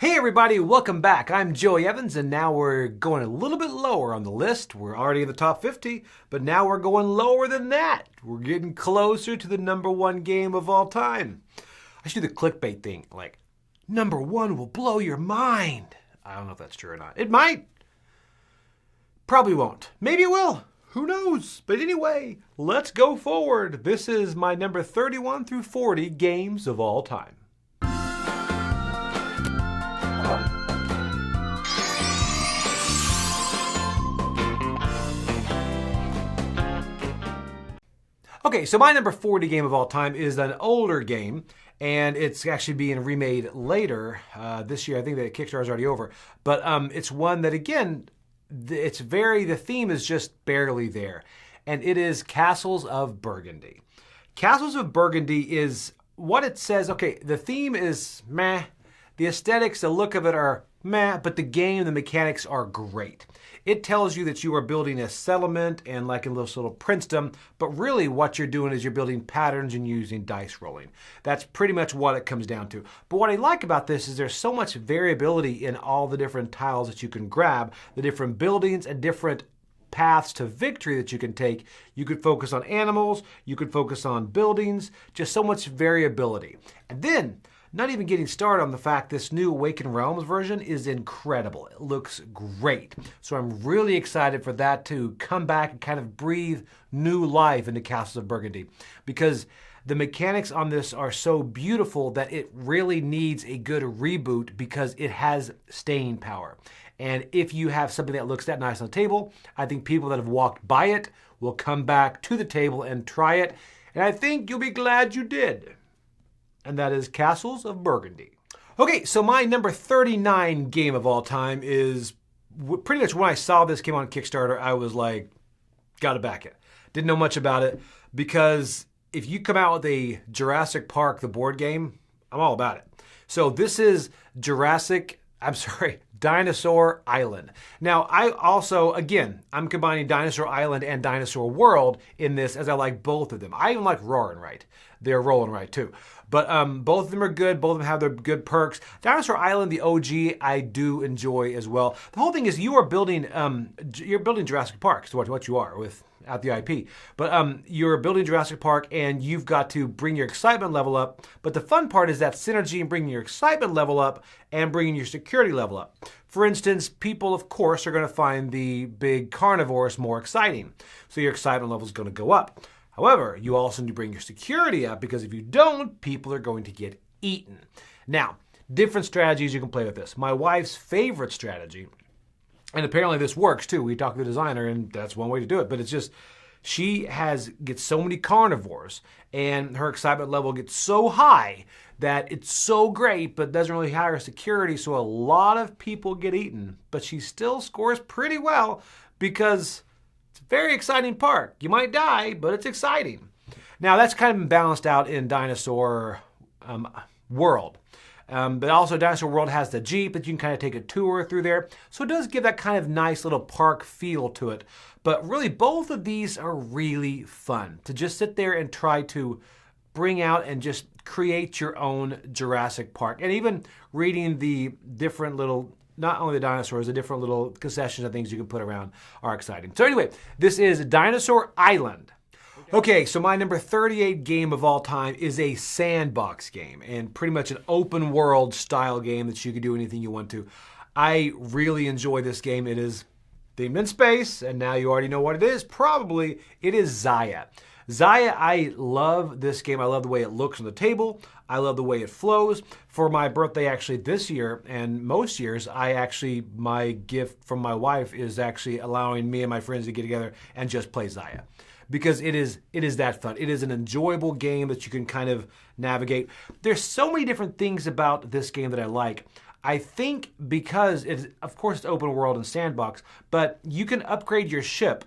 Hey everybody, welcome back. I'm Joey Evans, and now we're going a little bit lower on the list. We're already in the top 50, but now we're going lower than that. We're getting closer to the #1 game of all time. I should do the clickbait thing, like, #1 will blow your mind. I don't know if that's true or not. It might. Probably won't. Maybe it will. Who knows? But anyway, let's go forward. This is my number 31 through 40 games of all time. Okay, so my number 40 game of all time is an older game, and it's actually being remade later this year. I think that Kickstarter is already over. But it's one that, again, the theme is just barely there. And it is Castles of Burgundy. Castles of Burgundy is what it says. Okay, the theme is meh. The aesthetics, the look of it are meh, but the game, the mechanics are great. It tells you that you are building a settlement and like a little princedom, but really what you're doing is you're building patterns and using dice rolling. That's pretty much what it comes down to. But what I like about this is there's so much variability in all the different tiles that you can grab, the different buildings and different paths to victory that you can take. You could focus on animals, you could focus on buildings, just so much variability. And then, not even getting started on the fact this new Awakened Realms version is incredible. It looks great. So I'm really excited for that to come back and kind of breathe new life into Castles of Burgundy, because the mechanics on this are so beautiful that it really needs a good reboot because it has staying power. And if you have something that looks that nice on the table, I think people that have walked by it will come back to the table and try it. And I think you'll be glad you did. And that is Castles of Burgundy. Okay, so my number 39 game of all time is pretty much when I saw this came on Kickstarter, I was like, gotta back it. Didn't know much about it, because if you come out with a Jurassic Park, the board game, I'm all about it. So this is Dinosaur Island. Now, I also, again, I'm combining Dinosaur Island and Dinosaur World in this, as I like both of them. I even like Roaring Right. They're rolling right too. But both of them are good. Both of them have their good perks. Dinosaur Island, the OG, I do enjoy as well. The whole thing is you're building Jurassic Park, so what you are without the IP. But you're building Jurassic Park, and you've got to bring your excitement level up. But the fun part is that synergy in bringing your excitement level up and bringing your security level up. For instance, people, of course, are going to find the big carnivores more exciting. So your excitement level is going to go up. However, you also need to bring your security up, because if you don't, people are going to get eaten. Now, different strategies you can play with this. My wife's favorite strategy, and apparently this works too. We talked to the designer, and that's one way to do it. But it's just, she gets so many carnivores, and her excitement level gets so high that it's so great, but doesn't really have her security. So a lot of people get eaten, but she still scores pretty well because it's a very exciting park. You might die, but it's exciting. Now that's kind of been balanced out in Dinosaur World. But also Dinosaur World has the Jeep that you can kind of take a tour through there. So it does give that kind of nice little park feel to it. But really both of these are really fun to just sit there and try to bring out and just create your own Jurassic Park. And even reading the different little, not only the dinosaurs, the different little concessions and things you can put around are exciting. So anyway, this is Dinosaur Island. Okay, so my number 38 game of all time is a sandbox game, and pretty much an open world style game that you can do anything you want to. I really enjoy this game. It is themed in space, and now you already know what it is. Probably it is Xia. Xia, I love this game. I love the way it looks on the table. I love the way it flows. For my birthday actually this year, and most years, my gift from my wife is actually allowing me and my friends to get together and just play Xia. Because it is that fun. It is an enjoyable game that you can kind of navigate. There's so many different things about this game that I like. I think because of course it's open world and sandbox, but you can upgrade your ship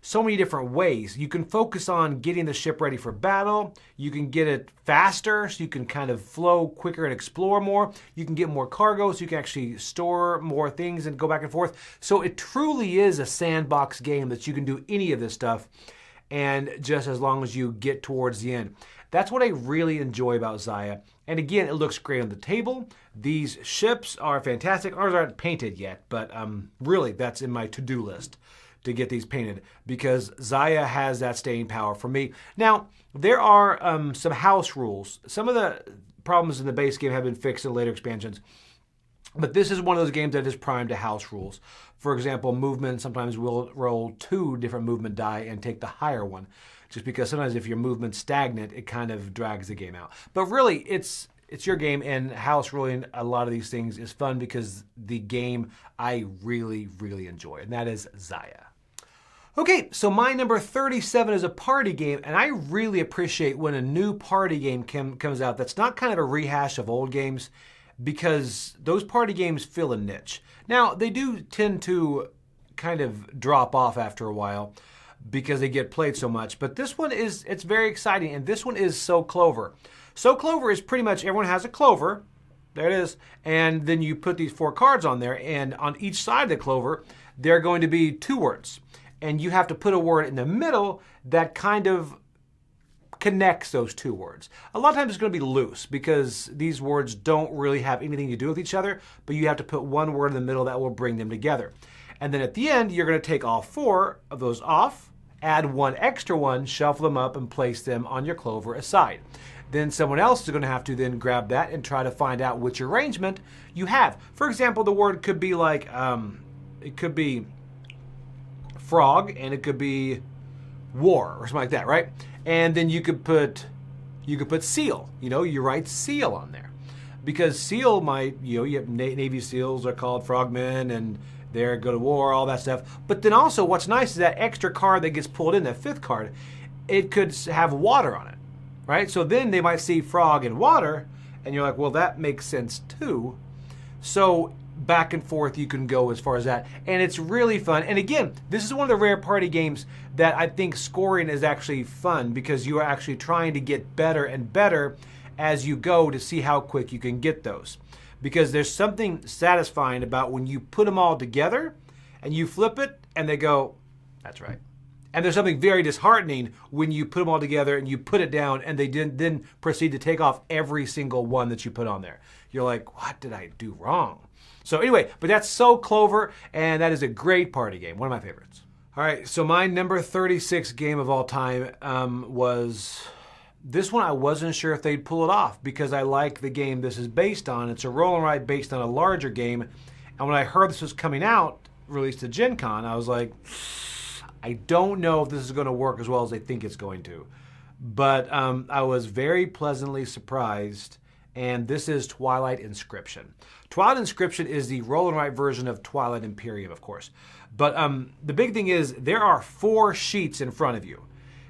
so many different ways. You can focus on getting the ship ready for battle. You can get it faster, so you can kind of flow quicker and explore more. You can get more cargo, so you can actually store more things and go back and forth. So it truly is a sandbox game that you can do any of this stuff, and just as long as you get towards the end. That's what I really enjoy about Xayah. And again, it looks great on the table. These ships are fantastic. Ours aren't painted yet, but really that's in my to-do list to get these painted because Xayah has that staying power for me. Now, there are some house rules. Some of the problems in the base game have been fixed in later expansions, but this is one of those games that is primed to house rules. For example, movement, sometimes we'll roll 2 different movement die and take the higher one, just because sometimes if your movement's stagnant, it kind of drags the game out. But really, it's your game, and house ruling a lot of these things is fun because the game I really, really enjoy, and that is Xayah. Okay, so my number 37 is a party game, and I really appreciate when a new party game comes out that's not kind of a rehash of old games, because those party games fill a niche. Now, they do tend to kind of drop off after a while because they get played so much, but this one it's very exciting, and this one is So Clover. So Clover is pretty much everyone has a clover, there it is, and then you put these 4 cards on there, and on each side of the clover, there are going to be 2 words. And you have to put a word in the middle that kind of connects those 2 words. A lot of times it's going to be loose because these words don't really have anything to do with each other, but you have to put one word in the middle that will bring them together. And then at the end, you're going to take all 4 of those off, add 1 extra one, shuffle them up, and place them on your clover aside. Then someone else is going to have to then grab that and try to find out which arrangement you have. For example, the word could be like, it could be frog, and it could be war or something like that, right? And then you could put seal. You write seal on there because seal might, you have Navy SEALs are called frogmen, and they go to war, all that stuff. But then also, what's nice is that extra card that gets pulled in, that 5th card, it could have water on it, right? So then they might see frog and water, and you're like, well, that makes sense too. So back and forth you can go as far as that, and it's really fun. And again, this is one of the rare party games that I think scoring is actually fun because you are actually trying to get better and better as you go to see how quick you can get those, because there's something satisfying about when you put them all together and you flip it and they go, that's right. And there's something very disheartening when you put them all together and you put it down and they then proceed to take off every single one that you put on there. You're like, what did I do wrong? So anyway, but that's So Clover, and that is a great party game, one of my favorites. All right, so my number 36 game of all time was this one. I wasn't sure if they'd pull it off because I like the game this is based on. It's a roll and write based on a larger game, and when I heard this was coming out, released to Gen Con, I was like, I don't know if this is going to work as well as they think it's going to. But I was very pleasantly surprised, and this is Twilight Inscription. Twilight Inscription is the roll and write version of Twilight Imperium, of course. But the big thing is there are 4 sheets in front of you.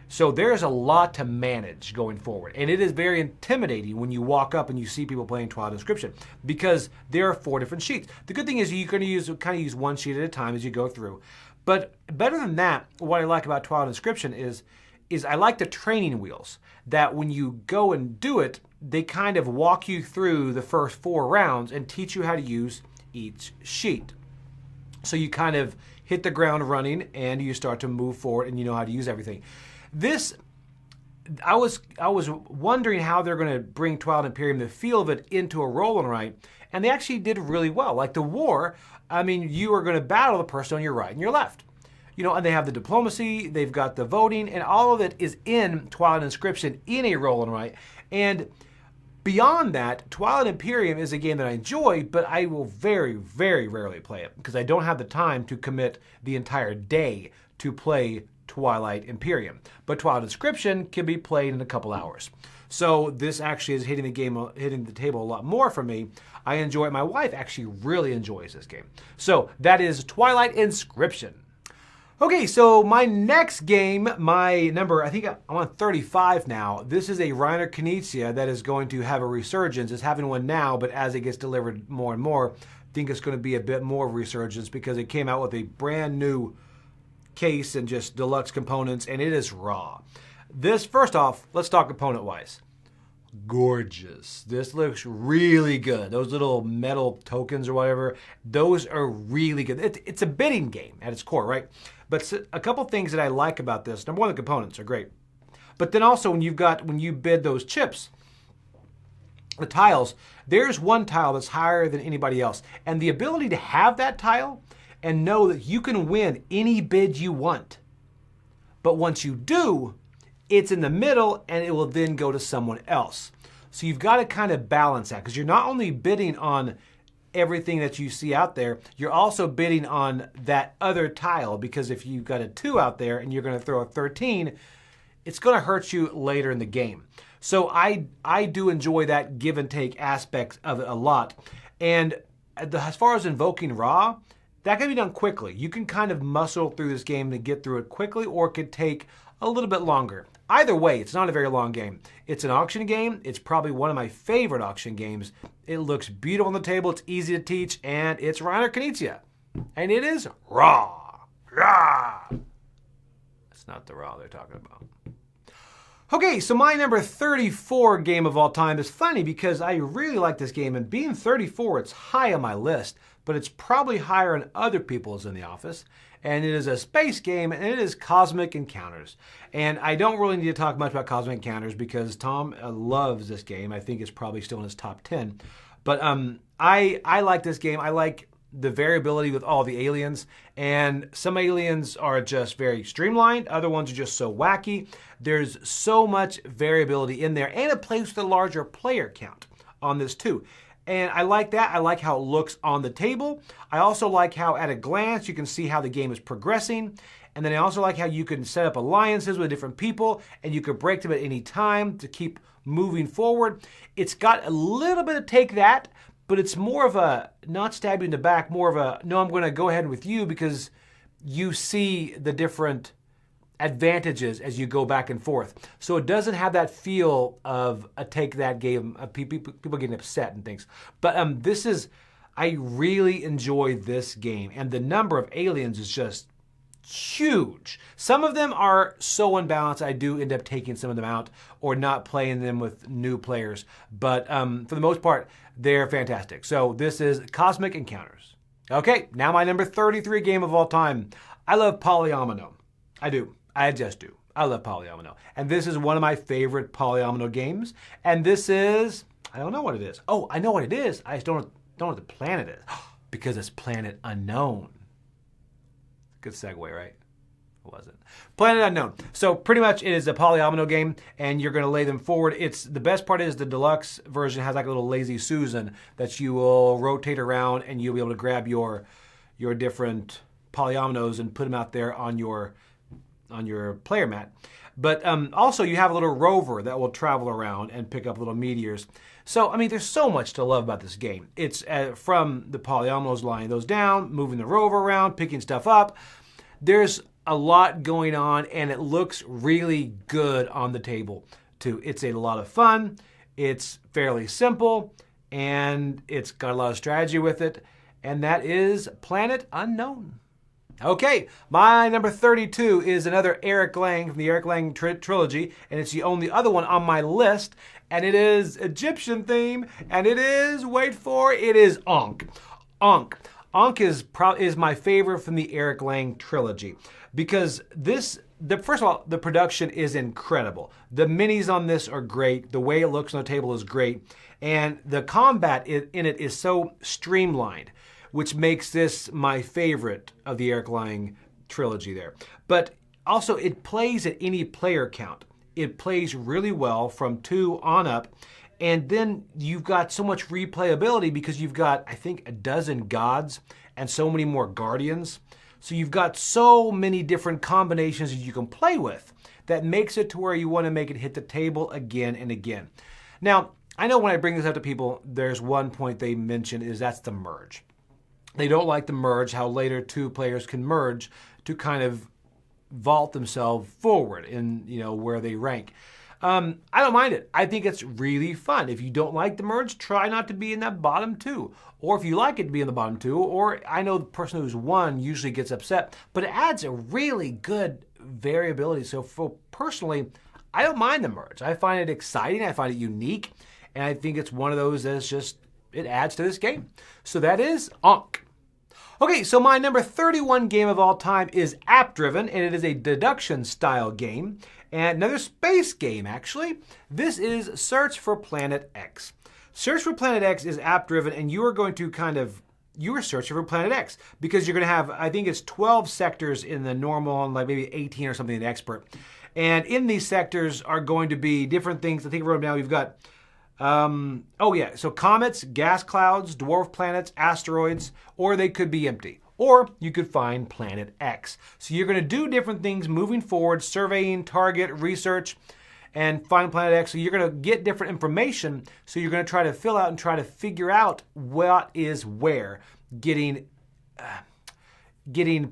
So there's a lot to manage going forward. And it is very intimidating when you walk up and you see people playing Twilight Inscription because there are 4 different sheets. The good thing is you're going to kind of use one sheet at a time as you go through. But better than that, what I like about Twilight Inscription is I like the training wheels, that when you go and do it, they kind of walk you through the first 4 rounds and teach you how to use each sheet. So you kind of hit the ground running and you start to move forward and you know how to use everything. This, I was wondering how they're going to bring Twilight Imperium, the feel of it, into a roll and write, and they actually did really well. Like the war, I mean, you are going to battle the person on your right and your left. And they have the diplomacy, they've got the voting, and all of it is in Twilight Inscription in a roll and write. And beyond that, Twilight Imperium is a game that I enjoy, but I will very, very rarely play it because I don't have the time to commit the entire day to play Twilight Imperium. But Twilight Inscription can be played in a couple hours. So this actually is hitting the table a lot more for me. I enjoy it. My wife actually really enjoys this game. So that is Twilight Inscription. Okay, so my next game, my number, I think I'm on 35 now. This is a Reiner Knizia that is going to have a resurgence. It's having one now, but as it gets delivered more and more, I think it's going to be a bit more of a resurgence because it came out with a brand new case and just deluxe components, and it is raw. This, first off, let's talk component-wise. Gorgeous. This looks really good. Those little metal tokens or whatever, those are really good. It's a bidding game at its core, right? But a couple things that I like about this. Number one, the components are great. But then also when you bid those chips, the tiles, there's one tile that's higher than anybody else. And the ability to have that tile and know that you can win any bid you want. But once you do, it's in the middle and it will then go to someone else. So you've got to kind of balance that, because you're not only bidding on everything that you see out there, you're also bidding on that other tile, because if you've got a 2 out there and you're going to throw a 13, it's going to hurt you later in the game. So I do enjoy that give and take aspect of it a lot. And as far as invoking Ra, that can be done quickly. You can kind of muscle through this game to get through it quickly, or it could take a little bit longer. Either way, it's not a very long game. It's an auction game. It's probably one of my favorite auction games. It looks beautiful on the table. It's easy to teach, and it's Reiner Knizia. And it is Ra. Ra. That's not the Ra they're talking about. Okay, so my number 34 game of all time is funny because I really like this game, and being 34, it's high on my list, but it's probably higher than other people's in the office. And it is a space game, and it is Cosmic Encounters. And I don't really need to talk much about Cosmic Encounters because Tom loves this game. I think it's probably still in his top 10. But I like this game. I like the variability with all the aliens. And some aliens are just very streamlined. Other ones are just so wacky. There's so much variability in there. And it plays with a larger player count on this too. And I like that. I like how it looks on the table. I also like how at a glance you can see how the game is progressing. And then I also like how you can set up alliances with different people and you can break them at any time to keep moving forward. It's got a little bit of take that, but it's more of a not stab you in the back, more of a no, I'm going to go ahead with you because you see the different advantages as you go back and forth. So it doesn't have that feel of a take that game, of people getting upset and things. But I really enjoy this game, and the number of aliens is just huge. Some of them are so unbalanced, I do end up taking some of them out or not playing them with new players. But for the most part, they're fantastic. So this is Cosmic Encounters. Okay, now my number 33 game of all time. I love Polyomino. I do. I just do. I love Polyomino. And this is one of my favorite Polyomino games. And this is, I don't know what it is. Oh, I know what it is. I just don't know what the planet is. Because it's Planet Unknown. Good segue, right? It wasn't. Planet Unknown. So pretty much it is a Polyomino game, and you're going to lay them forward. The best part is the deluxe version has like a little Lazy Susan that you will rotate around, and you'll be able to grab your different Polyominoes and put them out there on your player mat. But also you have a little rover that will travel around and pick up little meteors. So, I mean, there's so much to love about this game. It's from the Polyominoes lying those down, moving the rover around, picking stuff up. There's a lot going on, and it looks really good on the table, too. It's a lot of fun. It's fairly simple, and it's got a lot of strategy with it, and that is Planet Unknown. Okay, my number 32 is another Eric Lang from the Eric Lang trilogy, and it's the only other one on my list, and it is Egyptian theme, and it is, wait for it, it is Ankh. Ankh. Ankh is my favorite from the Eric Lang trilogy because first of all, the production is incredible. The minis on this are great. The way it looks on the table is great, and the combat in it is so streamlined, which makes this my favorite of the Eric Lang trilogy there. But also, it plays at any player count. It plays really well from 2 on up, and then you've got so much replayability because you've got, I think, a dozen gods and so many more guardians. So you've got so many different combinations that you can play with that makes it to where you want to make it hit the table again and again. Now, I know when I bring this up to people, there's one point they mention is that's the merge. They don't like the merge, how later 2 players can merge to kind of vault themselves forward in where they rank. I don't mind it. I think it's really fun. If you don't like the merge, try not to be in that bottom 2. Or if you like it to be in the bottom 2, or I know the person who's won usually gets upset, but it adds a really good variability. So personally, I don't mind the merge. I find it exciting. I find it unique. And I think it's one of those that's just, it adds to this game. So that is Ankh. Okay, so my number 31 game of all time is App Driven, and it is a deduction style game. And another space game, actually. This is Search for Planet X. Search for Planet X is app-driven, and you are going to you are searching for Planet X because you're going to have, I think it's 12 sectors in the normal and like maybe 18 or something in the expert. And in these sectors are going to be different things. I think I wrote them down. We've got, so comets, gas clouds, dwarf planets, asteroids, or they could be empty. Or you could find Planet X. So you're going to do different things moving forward, surveying, target, research, and find Planet X. So you're going to get different information. So you're going to try to fill out and try to figure out what is where, getting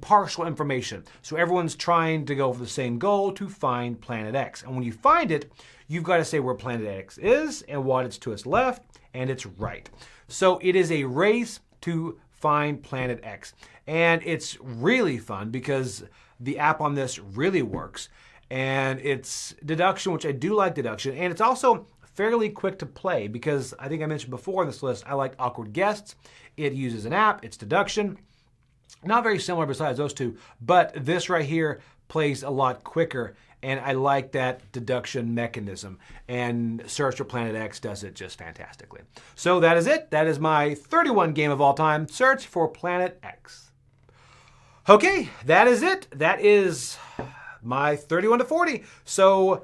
partial information. So everyone's trying to go for the same goal to find Planet X. And when you find it, you've got to say where Planet X is and what it's to its left and its right. So it is a race to find Planet X. And it's really fun because the app on this really works. And it's deduction, which I do like deduction. And it's also fairly quick to play because I think I mentioned before in this list, I like awkward guests. It uses an app, it's deduction. Not very similar besides those two, but this right here plays a lot quicker. And I like that deduction mechanism. And Search for Planet X does it just fantastically. So that is it. That is my 31 game of all time, Search for Planet X. Okay, that is it. That is my 31 to 40. So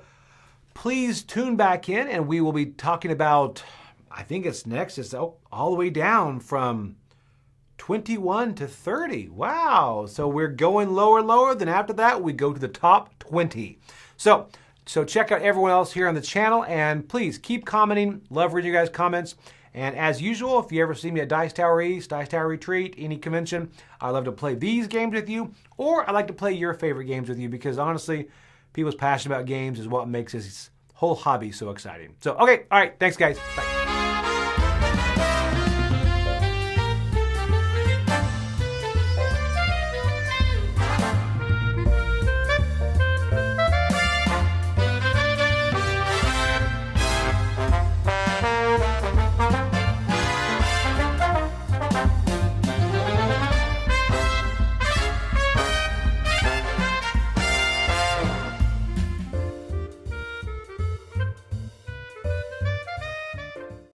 please tune back in and we will be talking about, I think it's next, it's all the way down from 21 to 30. Wow. So we're going lower and lower. Then after that, we go to the top 20. So check out everyone else here on the channel and please keep commenting. Love reading your guys' comments. And as usual, if you ever see me at Dice Tower East, Dice Tower Retreat, any convention, I love to play these games with you, or I like to play your favorite games with you because honestly, people's passion about games is what makes this whole hobby so exciting. So, okay, all right, thanks guys. Bye.